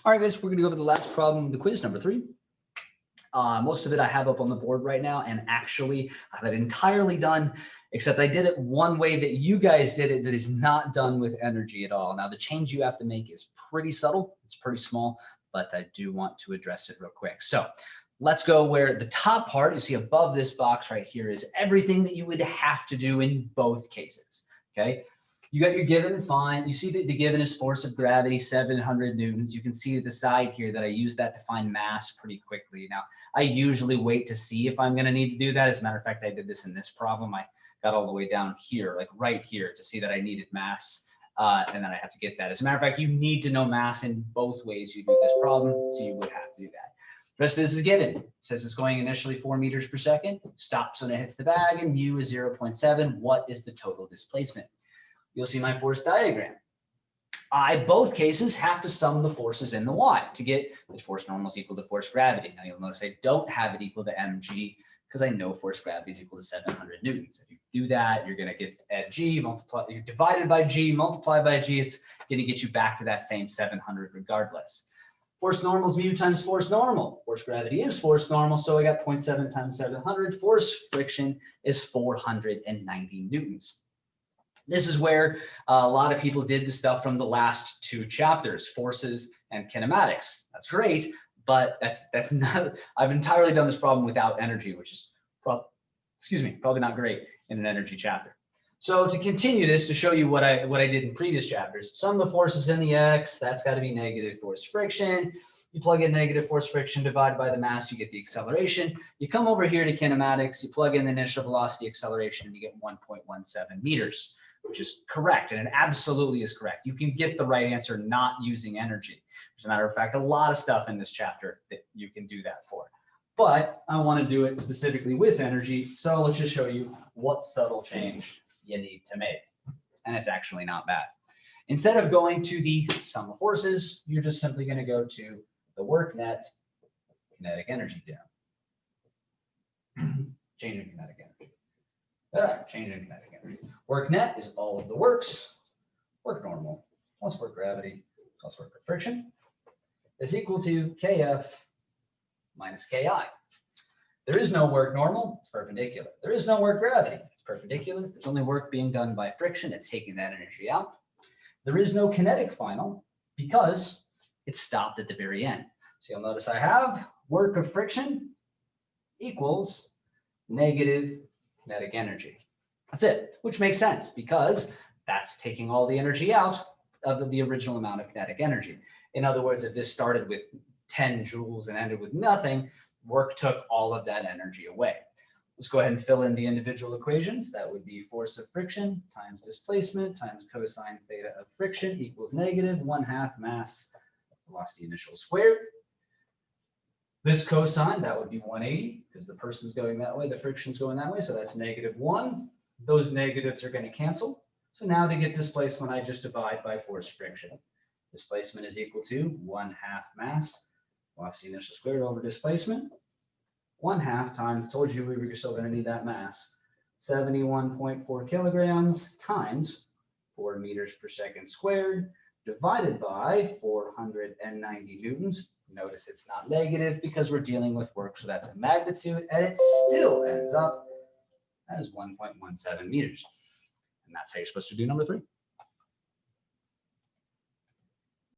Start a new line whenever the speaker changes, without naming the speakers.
All right, guys, we're going to go over the last problem of the quiz, number 3. Most of it I have up on the board right now, and actually I have it entirely done, except I did it one way that you guys did it that is not done with energy at all. Now, the change you have to make is pretty subtle. It's pretty small, but I do want to address it real quick. So let's go where the top part you see above this box right here is everything that you would have to do in both cases, okay? You got your given, fine. You see that the given is force of gravity, 700 newtons. You can see at the side here that I use that to find mass pretty quickly. Now, I usually wait to see if I'm going to need to do that. As a matter of fact, I did this in this problem. I got all the way down here, like right here, to see that I needed mass, and then I have to get that. As a matter of fact, you need to know mass in both ways you do this problem, so you would have to do that. The rest of this is given. It says it's going initially 4 meters per second, stops when it hits the bag, and mu is 0.7. What is the total displacement? You'll see my force diagram. Both cases have to sum the forces in the y to get the force normal is equal to force gravity. Now you'll notice I don't have it equal to mg because I know force gravity is equal to 700 newtons. If you do that, you're going to get at g multiply, you're divided by g, multiplied by g, it's going to get you back to that same 700 regardless. Force normal is mu times force normal. Force gravity is force normal, so I got 0.7 times 700. Force friction is 490 newtons. This is where a lot of people did the stuff from the last 2 chapters, forces and kinematics. That's great, but that's not, I've entirely done this problem without energy, which is probably not great in an energy chapter. So to continue this, to show you what I did in previous chapters, sum the forces in the x, that's got to be negative force friction. You plug in negative force friction divided by the mass, you get the acceleration. You come over here to kinematics, you plug in the initial velocity acceleration, and you get 1.17 meters. Which is correct, and it absolutely is correct. You can get the right answer not using energy. As a matter of fact, a lot of stuff in this chapter that you can do that for. But I want to do it specifically with energy, so let's just show you what subtle change you need to make. And it's actually not bad. Instead of going to the sum of forces, you're just simply going to go to the work net kinetic energy down. Changing kinetic energy. Changing kinetic energy. Work net is all of the works, work normal, plus work gravity, plus work friction, is equal to kf minus ki. There is no work normal, it's perpendicular. There is no work gravity, it's perpendicular. There's only work being done by friction, it's taking that energy out. There is no kinetic final because it stopped at the very end. So you'll notice I have work of friction equals negative kinetic energy. That's it, which makes sense because that's taking all the energy out of the original amount of kinetic energy. In other words, if this started with 10 joules and ended with nothing, work took all of that energy away. Let's go ahead and fill in the individual equations. That would be force of friction times displacement times cosine theta of friction equals negative 1/2 mass velocity initial squared. This cosine, that would be 180 because the person's going that way, the friction's going that way, so that's -1. Those negatives are going to cancel. So now to get displacement, I just divide by force friction. Displacement is equal to 1/2 mass velocity initial squared over displacement. 1/2 times, told you we were still going to need that mass, 71.4 kilograms times 4 meters per second squared divided by 490 newtons. Notice it's not negative because we're dealing with work, so that's a magnitude, and it still ends up as 1.17 meters. And that's how you're supposed to do number 3.